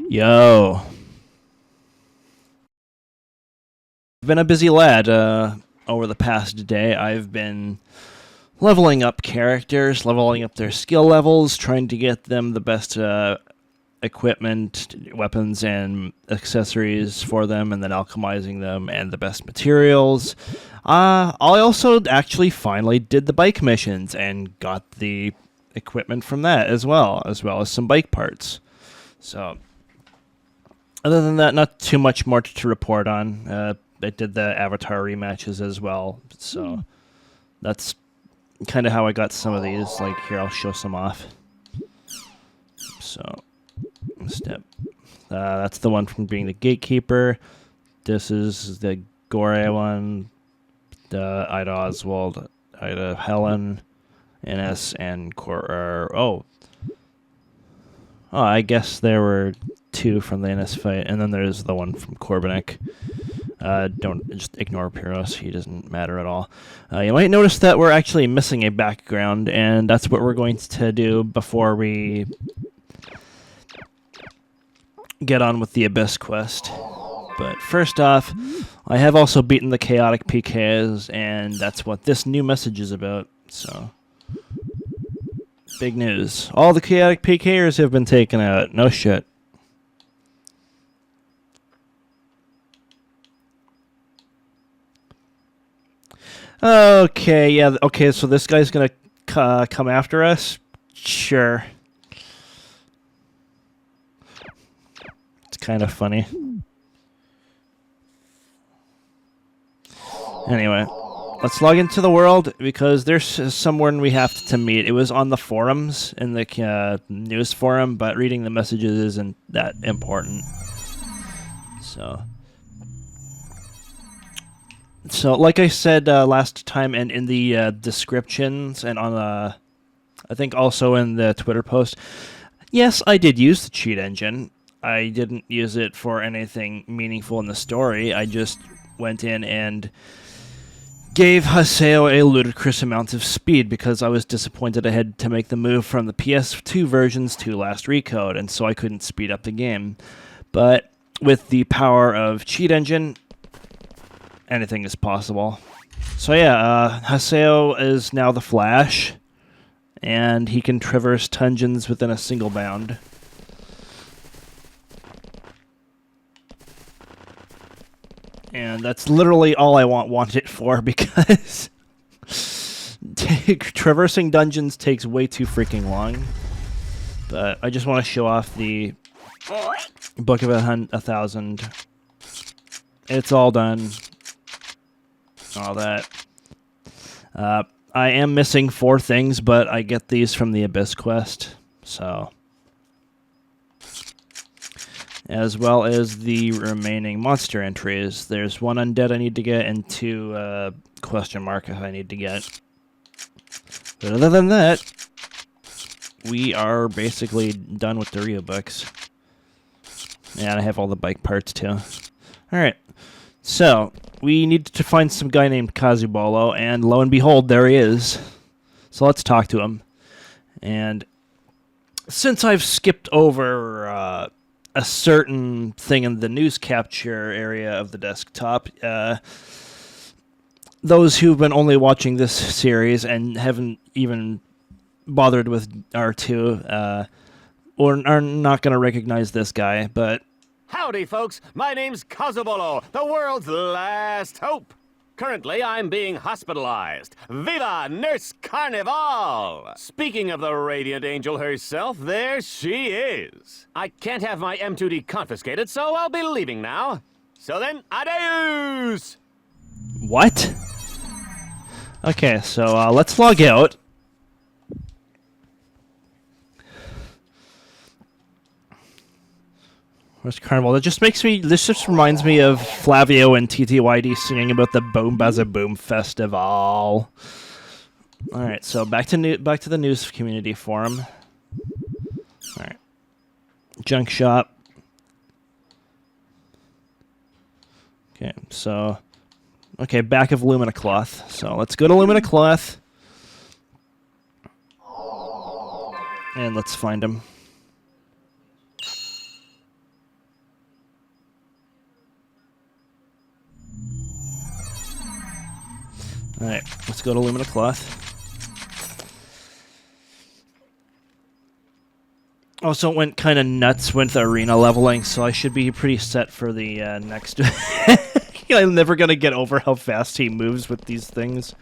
Yo. I've been a busy lad over the past day. I've been leveling up characters, leveling up their skill levels, trying to get them the best equipment, weapons, and accessories for them, and then alchemizing them and the best materials. I also actually finally did the bike missions and got the equipment from that as well as some bike parts. So, other than that, not too much more to report on. I did the Avatar rematches as well, so that's kind of how I got some of these. Like, here, I'll show some off. So, that's the one from being the gatekeeper. This is the Gore one, the Ida Oswald, Ida Helen, Ines, and I guess there were two from the Ines fight, and then there's the one from Korbanek. Don't just ignore Pyros, he doesn't matter at all. You might notice that we're actually missing a background, and that's what we're going to do before we get on with the Abyss quest. But first off, I have also beaten the chaotic PKs, and that's what this new message is about, so big news. All the chaotic PKers have been taken out. No shit. Okay, yeah, okay, so this guy's gonna come after us? Sure. It's kind of funny. Anyway, let's log into the world, because there's someone we have to meet. It was on the forums, in the news forum, but reading the messages isn't that important. So like I said last time, and in the descriptions, and on I think also in the Twitter post, yes, I did use the cheat engine. I didn't use it for anything meaningful in the story. I just went in and gave Haseo a ludicrous amount of speed because I was disappointed I had to make the move from the PS2 versions to Last Recode, and so I couldn't speed up the game. But with the power of cheat engine, anything is possible. So yeah, Haseo is now the Flash, and he can traverse dungeons within a single bound. And that's literally all I want it for, because traversing dungeons takes way too freaking long. But I just want to show off the Book of 1,000. It's all done. All that. I am missing 4 things, but I get these from the Abyss quest, so, as well as the remaining monster entries. There's 1 undead I need to get, and 2 question mark I need to get. But other than that, we are basically done with the Rio books. And I have all the bike parts too. Alright, so we need to find some guy named Kazubolo, and lo and behold, there he is. So let's talk to him. And since I've skipped over a certain thing in the news capture area of the desktop, those who've been only watching this series and haven't even bothered with R2 or are not going to recognize this guy, but howdy, folks. My name's Kazubolo, the world's last hope. Currently, I'm being hospitalized. Viva Nurse Carnival! Speaking of the radiant angel herself, there she is. I can't have my M2D confiscated, so I'll be leaving now. So then, adios! What? Okay, so let's log out. Where's Carnival? This just reminds me of Flavio and TTYD singing about the Boom Baza Boom Festival. Alright, so back to the news community forum. Alright. Junk shop. Okay, so back of Lumina Cloth. So let's go to Lumina Cloth. And let's find him. Alright, let's go to Lumina Cloth. Also went kind of nuts with arena leveling, so I should be pretty set for the next... I'm never going to get over how fast he moves with these things.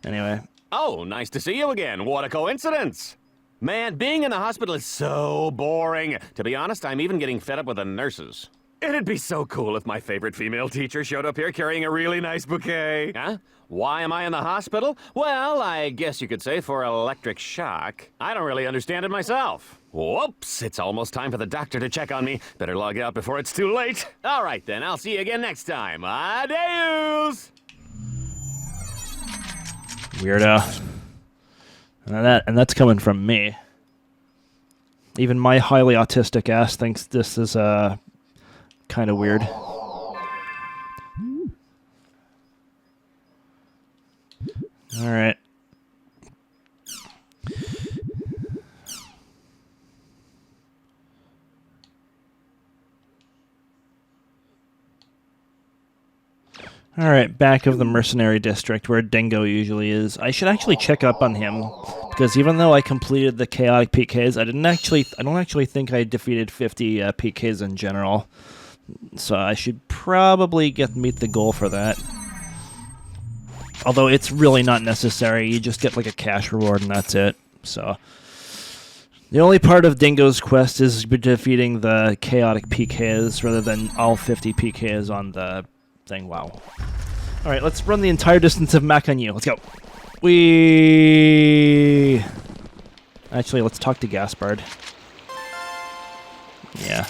Anyway. Oh, nice to see you again. What a coincidence. Man, being in the hospital is so boring. To be honest, I'm even getting fed up with the nurses. It'd be so cool if my favorite female teacher showed up here carrying a really nice bouquet. Huh? Why am I in the hospital? Well, I guess you could say for electric shock. I don't really understand it myself. Whoops, it's almost time for the doctor to check on me. Better log out before it's too late. All right, then, I'll see you again next time. Adeus! Weirdo. And that's coming from me. Even my highly autistic ass thinks this is kind of weird. All right. All right, back of the mercenary district where Dingo usually is. I should actually check up on him because even though I completed the chaotic PKs, I don't actually think I defeated 50 PKs in general. So I should probably meet the goal for that. Although it's really not necessary. You just get like a cash reward and that's it. So the only part of Dingo's quest is defeating the chaotic PKs rather than all 50 PKs on the thing. Wow. All right, let's run the entire distance of Mac on you. Let's go. Actually, let's talk to Gaspard. Yeah.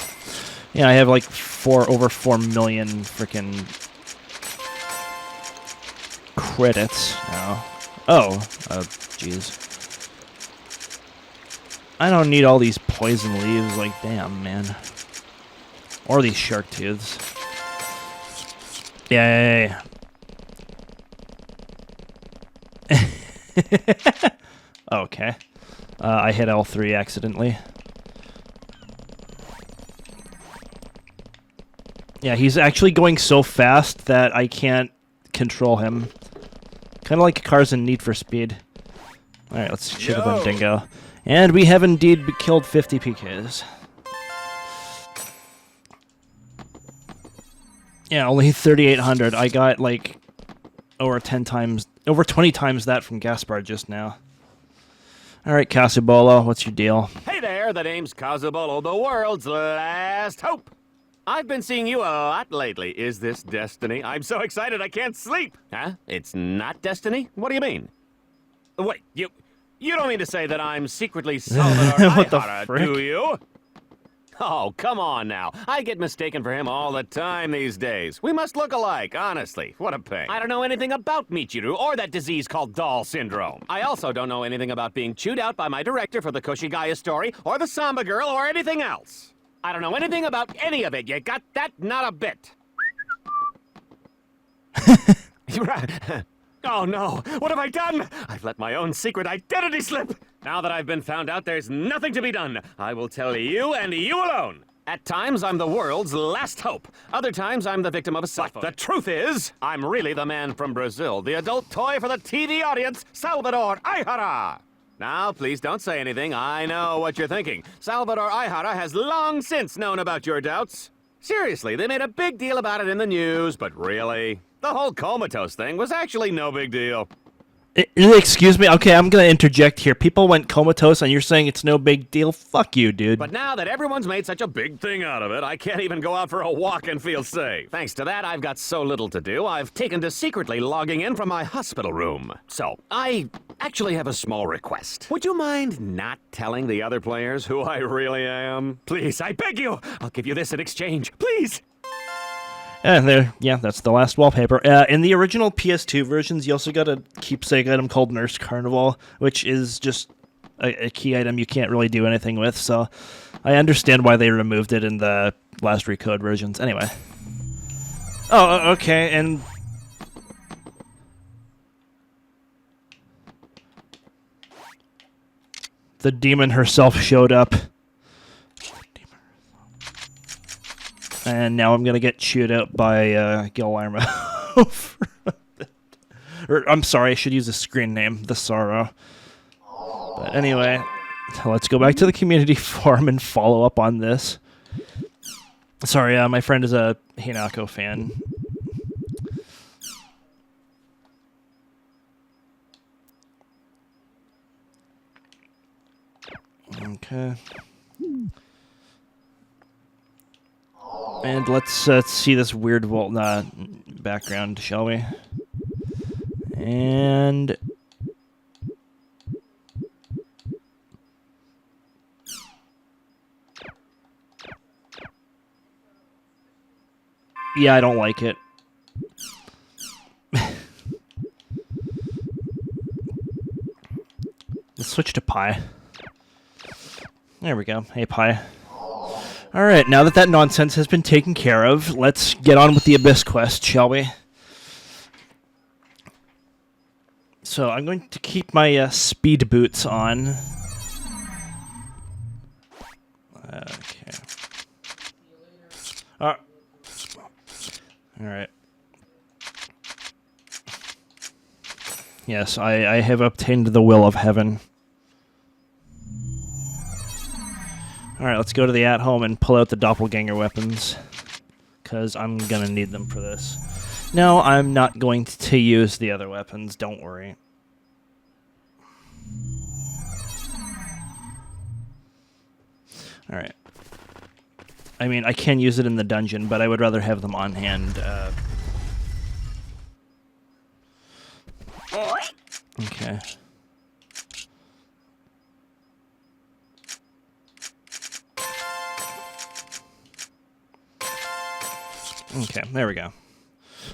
Yeah, I have like over 4 million freaking credits now. Oh, jeez. I don't need all these poison leaves, like, damn, man. Or these shark tooths. Yay. Okay. I hit L3 accidentally. Yeah, he's actually going so fast that I can't control him. Kind of like cars in Need for Speed. Alright, let's check up on Dingo. And we have indeed killed 50 PKs. Yeah, only 3,800. I got like over 20 times that from Gaspard just now. Alright, Casabolo, what's your deal? Hey there, the name's Cazabolo, the world's last hope. I've been seeing you a lot lately. Is this destiny? I'm so excited I can't sleep. Huh? It's not destiny? What do you mean? Wait, you don't mean to say that I'm secretly Salvador What the Ihara, frick? do you? Oh, come on now. I get mistaken for him all the time these days. We must look alike, honestly. What a pain. I don't know anything about Michiru or that disease called doll syndrome. I also don't know anything about being chewed out by my director for the Koshigaya story or the Samba girl or anything else. I don't know anything about any of it. You got that? Not a bit. Oh no, what have I done? I've let my own secret identity slip. Now that I've been found out, there's nothing to be done. I will tell you and you alone. At times, I'm the world's last hope. Other times, I'm the victim of a cell phone. The truth is, I'm really the man from Brazil, the adult toy for the TV audience, Salvador Ihara. Now, please don't say anything. I know what you're thinking. Salvador Ihara has long since known about your doubts. Seriously, they made a big deal about it in the news, but really? The whole comatose thing was actually no big deal. Excuse me? Okay, I'm gonna interject here. People went comatose and you're saying it's no big deal? Fuck you, dude. But now that everyone's made such a big thing out of it, I can't even go out for a walk and feel safe. Thanks to that, I've got so little to do, I've taken to secretly logging in from my hospital room. So, I actually have a small request. Would you mind not telling the other players who I really am? Please, I beg you! I'll give you this in exchange. Please! Yeah, that's the last wallpaper. In the original PS2 versions, you also got a keepsake item called Nurse Carnival, which is just a key item you can't really do anything with, so I understand why they removed it in the last Recode versions. Anyway. Oh, okay, and... the demon herself showed up. And now I'm going to get chewed out by Guillermo. Or, I'm sorry, I should use a screen name, The Sorrow. But anyway, let's go back to the community forum and follow up on this. Sorry, my friend is a Hinako fan. Okay. And let's see this weird background, shall we? And... yeah, I don't like it. Let's switch to Pi. There we go. Hey, Pi. Alright, now that nonsense has been taken care of, let's get on with the Abyss quest, shall we? So, I'm going to keep my speed boots on. Okay. Alright. Yes, I have obtained the will of heaven. Alright, let's go to the at-home and pull out the doppelganger weapons. Because I'm gonna need them for this. No, I'm not going to use the other weapons, don't worry. Alright. I mean, I can use it in the dungeon, but I would rather have them on hand. Okay. Okay, there we go.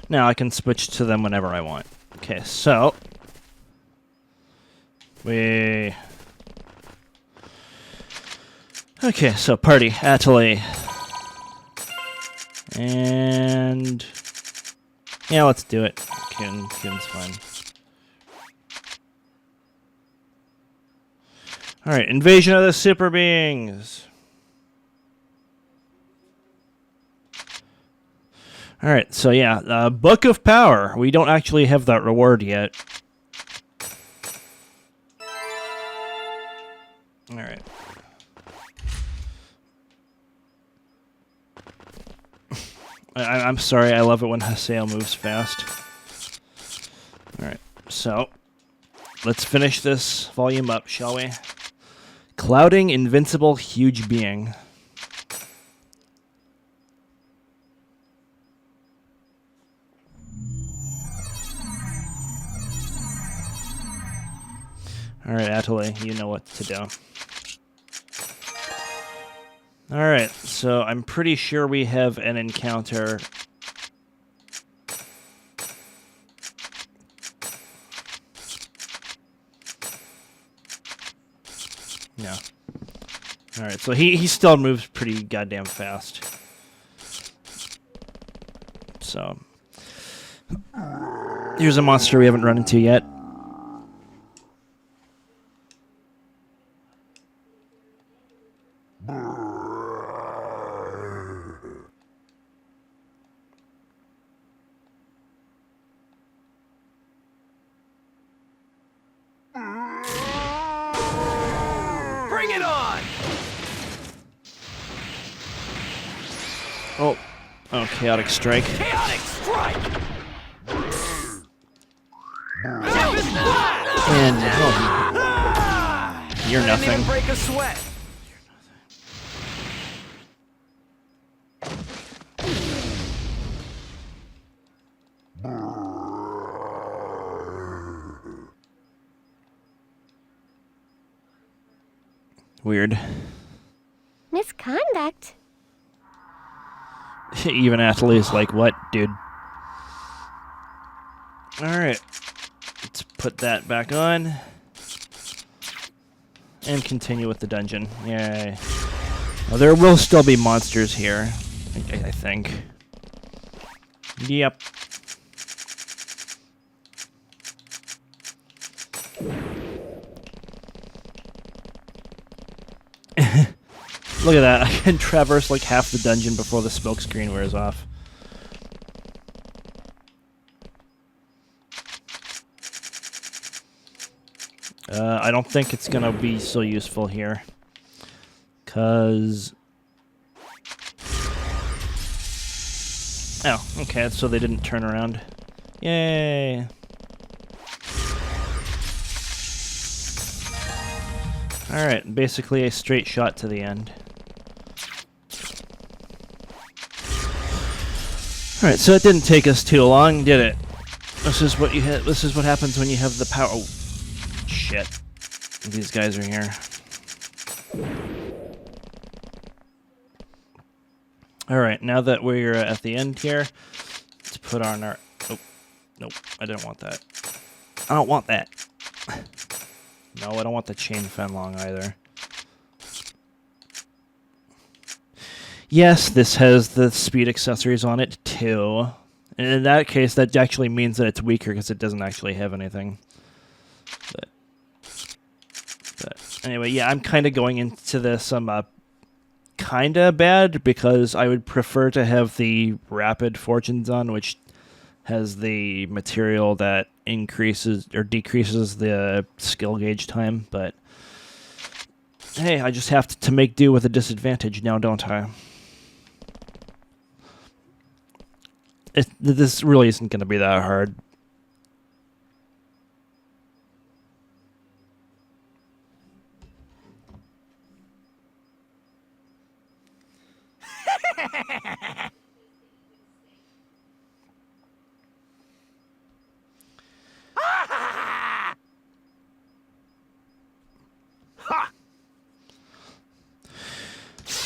Now I can switch to them whenever I want. Okay, so... Okay, so party, Atoli. And... yeah, let's do it. Kun's fine. Alright, invasion of the super beings! Alright, so yeah, Book of Power. We don't actually have that reward yet. Alright. I'm sorry, I love it when Haseo moves fast. Alright, so let's finish this volume up, shall we? Clouding Invincible Huge Being. Alright, Atoli, you know what to do. Alright, so I'm pretty sure we have an encounter. No. Alright, so he still moves pretty goddamn fast. So. Here's a monster we haven't run into yet. Bring it on! Oh, Chaotic Strike. Chaotic strike! And you're Didn't nothing. even break a sweat. Weird. Misconduct? Even Atoli's like, what, dude? Alright. Let's put that back on. And continue with the dungeon. Yay. Well, there will still be monsters here. I think. Yep. Look at that. I can traverse like half the dungeon before the smoke screen wears off. I don't think it's gonna be so useful here. 'Cause... Oh, okay, so they didn't turn around. Yay! Alright, basically a straight shot to the end. Alright, so it didn't take us too long, did it? This is what you hit. This is what happens when you have the power. Oh, shit! These guys are here. All right, now that we're at the end here, let's put on our. Oh, nope! I didn't want that. I don't want that. No, I don't want the chain fenlong either. Yes, this has the speed accessories on it too. And in that case, that actually means that it's weaker because it doesn't actually have anything. But anyway, yeah, I'm kind of going into this kind of bad because I would prefer to have the Rapid Fortunes on, which has the material that increases or decreases the skill gauge time. But hey, I just have to make do with a disadvantage now, don't I? This really isn't going to be that hard.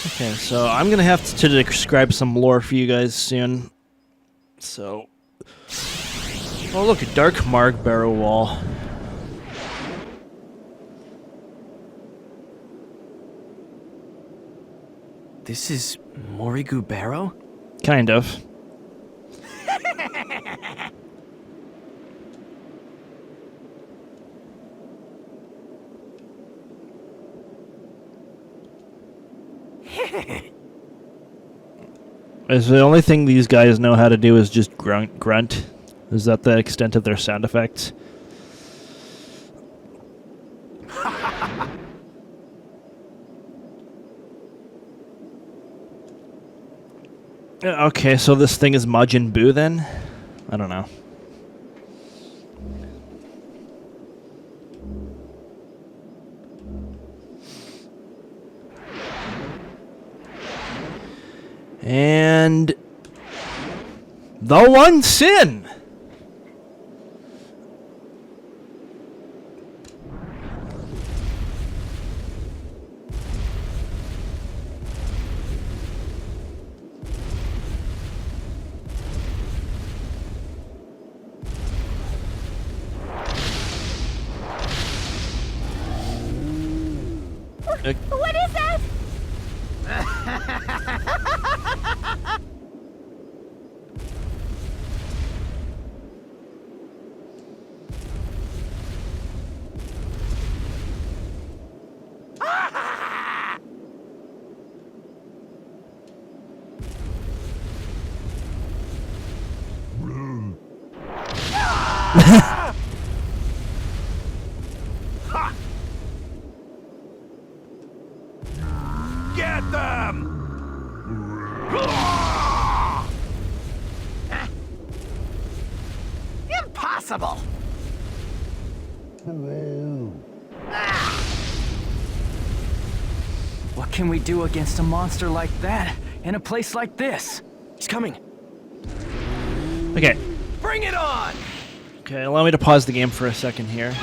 Okay, so I'm going to have to describe some lore for you guys soon. So, oh look, a dark mark barrow wall. This is Morrigu Barrow? Kind of. Is the only thing these guys know how to do is just grunt? Is that the extent of their sound effects? Okay, so this thing is Majin Buu then? I don't know. And the one sin. What is that? Get them! Impossible! What can we do against a monster like that in a place like this? He's coming. Okay. Bring it on! Okay, allow me to pause the game for a second here.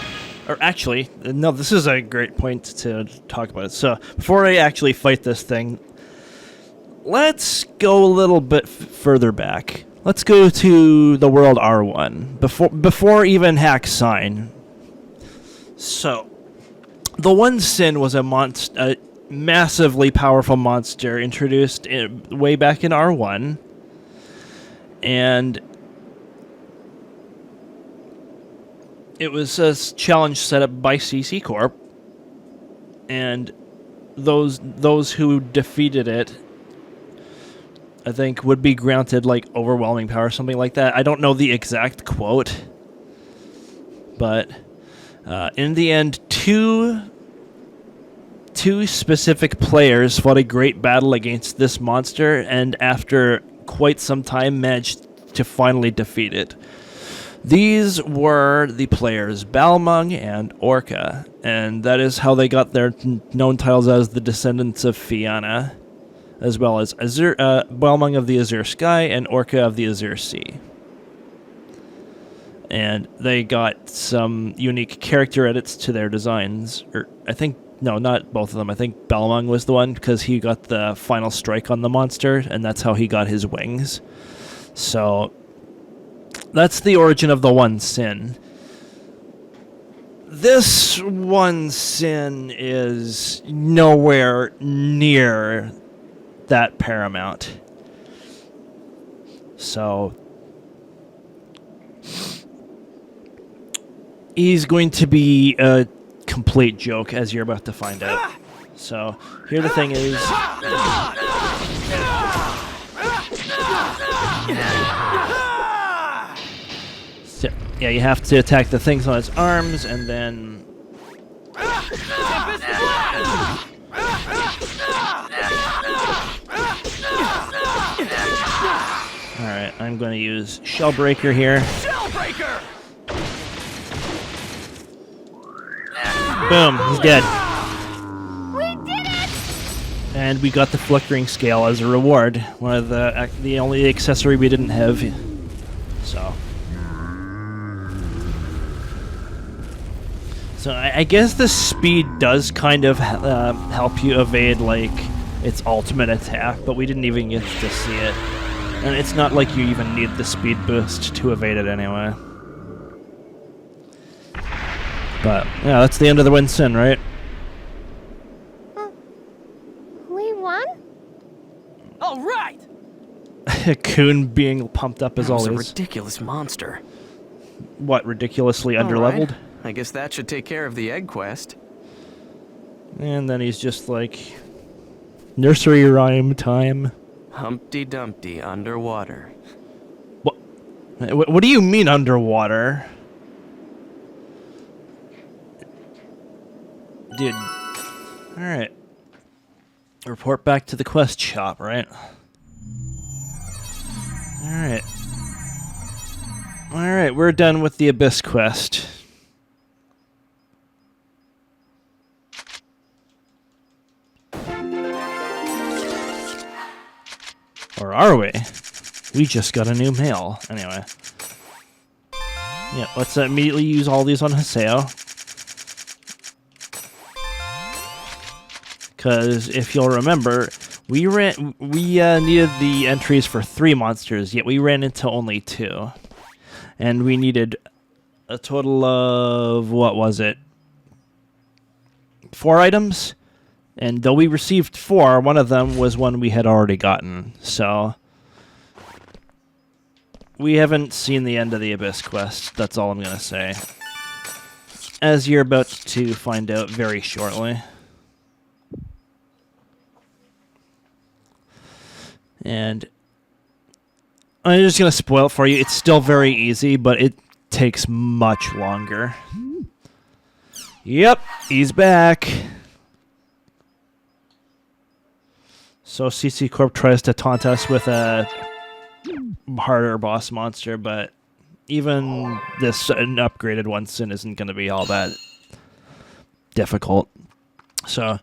Or actually, no, this is a great point to talk about it. So, before I actually fight this thing, let's go a little bit further back. Let's go to the world R1, before even Hack Sign. So, the One Sin was a massively powerful monster introduced way back in R1, and it was a challenge set up by CC Corp, and those who defeated it, I think, would be granted like overwhelming power, something like that. I don't know the exact quote, but In the end, two specific players fought a great battle against this monster, and after quite some time managed to finally defeat it. These were the players Balmung and Orca, and that is how they got their known titles as the Descendants of Fianna, as well as Balmung of the Azure Sky and Orca of the Azure Sea. And they got some unique character edits to their designs. No, not both of them. I think Balmung was the one, because he got the final strike on the monster, and that's how he got his wings. So that's the origin of the One Sin. This One Sin is nowhere near that paramount. So he's going to be a complete joke, as you're about to find out. So here the thing is, so, yeah, you have to attack the things on its arms, and then alright, I'm going to use Shellbreaker here. Shellbreaker! Boom, he's dead. We did it! And we got the Flickering Scale as a reward. One of the only accessory we didn't have. So I guess the speed does kind of help you evade, like, its ultimate attack, but we didn't even get to see it. And it's not like you even need the speed boost to evade it anyway. But, yeah, that's the end of the One Sin, right? We won? All right! Coon being pumped up as That was a always. ridiculous monster. What, ridiculously All underleveled? right. I guess that should take care of the egg quest. And then he's just like, nursery rhyme time. Humpty Dumpty underwater. What do you mean underwater? Dude. Alright. Report back to the quest shop, right? Alright. Alright, we're done with the Abyss quest. Or are we? We just got a new mail. Anyway. Yeah, let's immediately use all these on Haseo. Because if you'll remember, we needed the entries for 3 monsters, yet we ran into only 2. And we needed a total of, what was it? 4 items? And though we received 4, one of them was one we had already gotten. So we haven't seen the end of the Abyss quest. That's all I'm going to say. As you're about to find out very shortly. And I'm just going to spoil it for you. It's still very easy, but it takes much longer. Yep, he's back. So CC Corp tries to taunt us with a harder boss monster, but even this upgraded One Sin isn't going to be all that difficult. So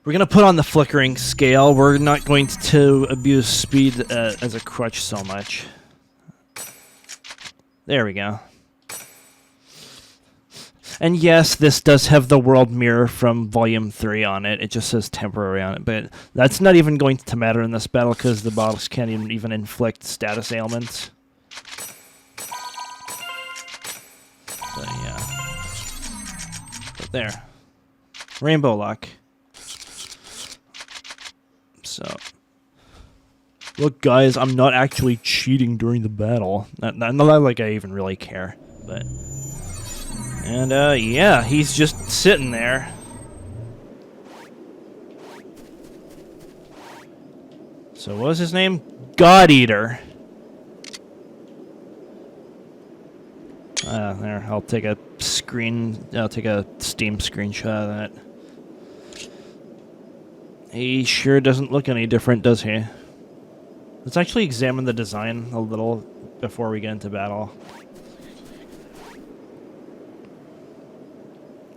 we're going to put on the Flickering Scale. We're not going to abuse speed as a crutch so much. There we go. And yes, this does have the world mirror from Volume 3 on it. It just says temporary on it. But that's not even going to matter in this battle because the boss can't even inflict status ailments. But yeah. But there. Rainbow Lock. So. Look, guys, I'm not actually cheating during the battle. Not like I even really care. But. And, yeah, he's just sitting there. So what was his name? God Eater. There, I'll take a Steam screenshot of that. He sure doesn't look any different, does he? Let's actually examine the design a little before we get into battle.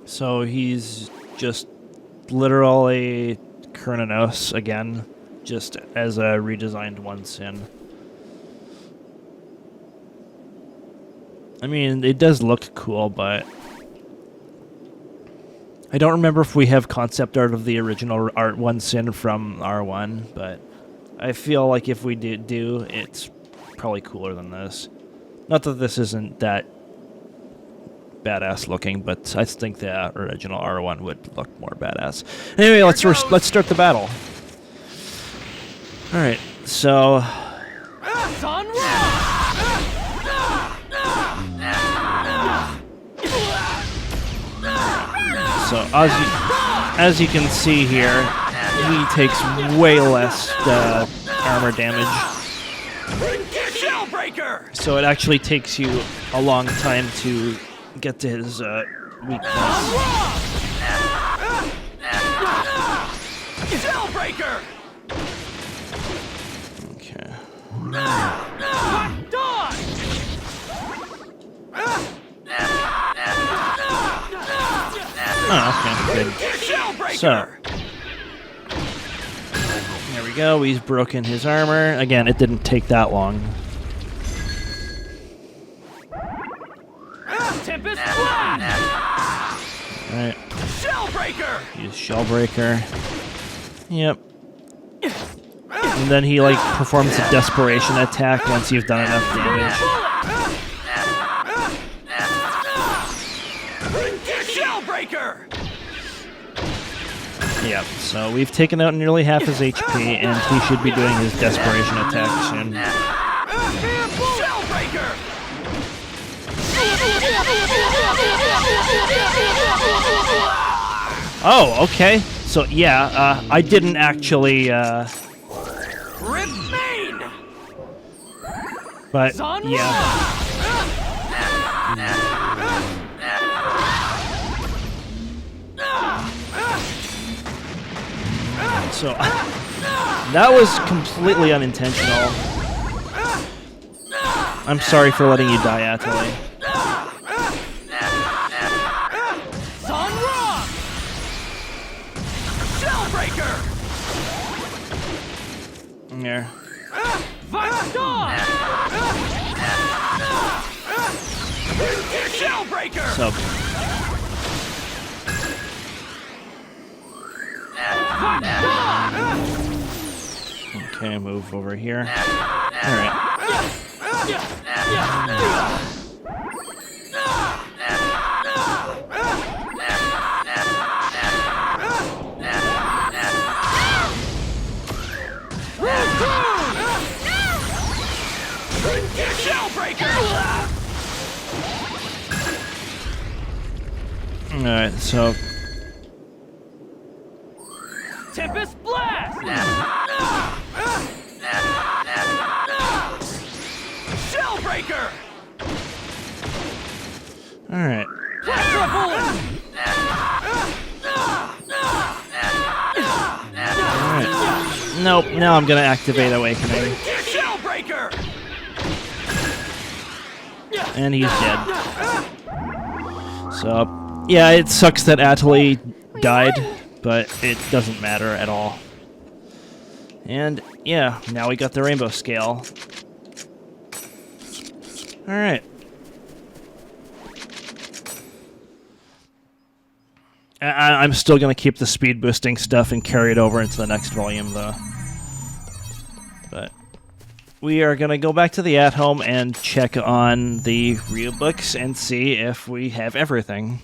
So he's just literally Kernanos again, just as a redesigned One Sin. I mean, it does look cool, but I don't remember if we have concept art of the original art One Sin from R1, but I feel like if we do, it's probably cooler than this. Not that this isn't that badass looking, but I think the original R1 would look more badass. Anyway, let's start the battle. All right, so as you can see here, he takes way less armor damage. So it actually takes you a long time to get to his weakness. Okay. Oh, okay, good. So, there we go. He's broken his armor. Again, it didn't take that long. Tempest Blast! Alright. Shellbreaker! Use Shellbreaker. Yep. And then he, like, performs a desperation attack once you've done enough damage. Shellbreaker! Yep, so we've taken out nearly half his HP, and he should be doing his desperation attack soon. Shellbreaker! Oh, okay. So, yeah, I didn't actually, Remain! but, yeah. So, that was completely unintentional. I'm sorry for letting you die, Atoli. Shellbreaker! There. Shellbreaker! So, okay, move over here. Alright. Alright, so Tempest Blast! Shellbreaker! alright. Alright. Alright. Nope, now I'm gonna activate Awakening. Shellbreaker! And he's dead. So, yeah, it sucks that Atoli died, but it doesn't matter at all. And, yeah, now we got the rainbow scale. Alright. I'm still going to keep the speed boosting stuff and carry it over into the next volume, though. But we are going to go back to the at-home and check on the real books and see if we have everything.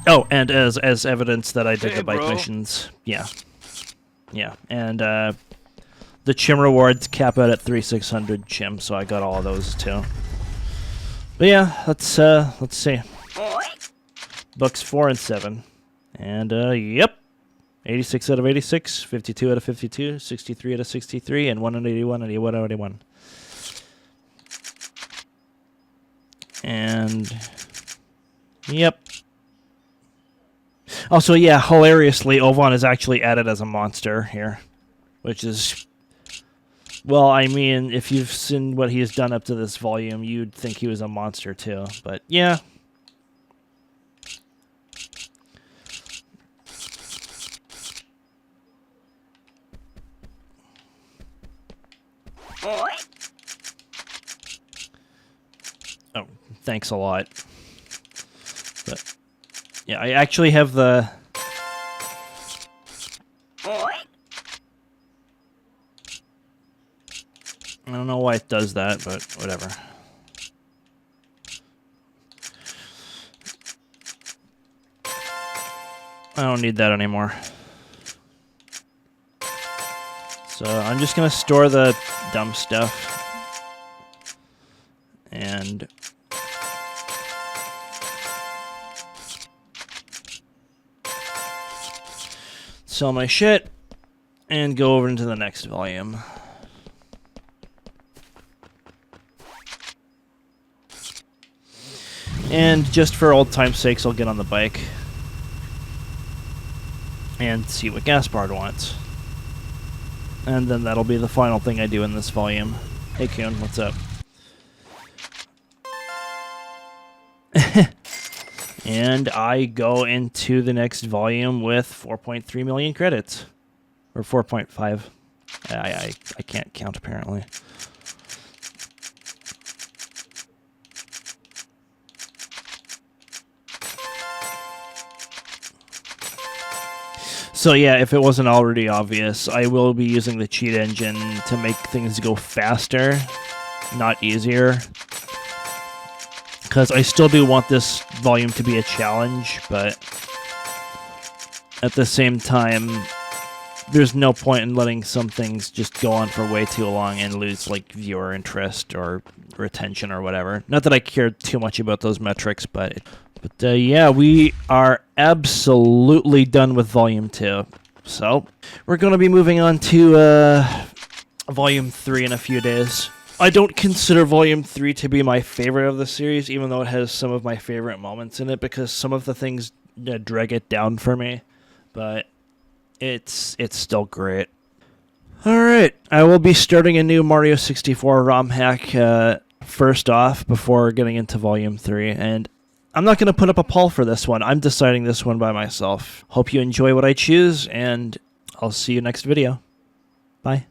Oh, and as evidence that I did the bike missions. Yeah. Yeah, and the Chim rewards cap out at 3,600 Chim, so I got all of those too. But yeah, let's see. Books 4 and 7. And yep. 86 out of 86, 52 out of 52, 63 out of 63, and 181 out of 181. And yep. Also, yeah, hilariously, Ovan is actually added as a monster here, which is, well, I mean, if you've seen what he's done up to this volume, you'd think he was a monster too, but yeah. Oh, thanks a lot. But yeah, I actually have the... I don't know why it does that, but whatever. I don't need that anymore. So I'm just going to store the dumb stuff. And sell my shit and go over into the next volume. And just for old time's sakes, I'll get on the bike and see what Gaspard wants. And then that'll be the final thing I do in this volume. Hey Kuhn, what's up? And I go into the next volume with 4.3 million credits. Or 4.5. I can't count apparently. So yeah, if it wasn't already obvious, I will be using the cheat engine to make things go faster, not easier. Because I still do want this volume to be a challenge, but at the same time, there's no point in letting some things just go on for way too long and lose like viewer interest or retention or whatever. Not that I care too much about those metrics, but yeah, we are absolutely done with Volume 2. So we're going to be moving on to Volume 3 in a few days. I don't consider Volume 3 to be my favorite of the series, even though it has some of my favorite moments in it, because some of the things drag it down for me. But it's still great. Alright, I will be starting a new Mario 64 ROM hack first off before getting into Volume 3, and I'm not going to put up a poll for this one. I'm deciding this one by myself. Hope you enjoy what I choose, and I'll see you next video. Bye.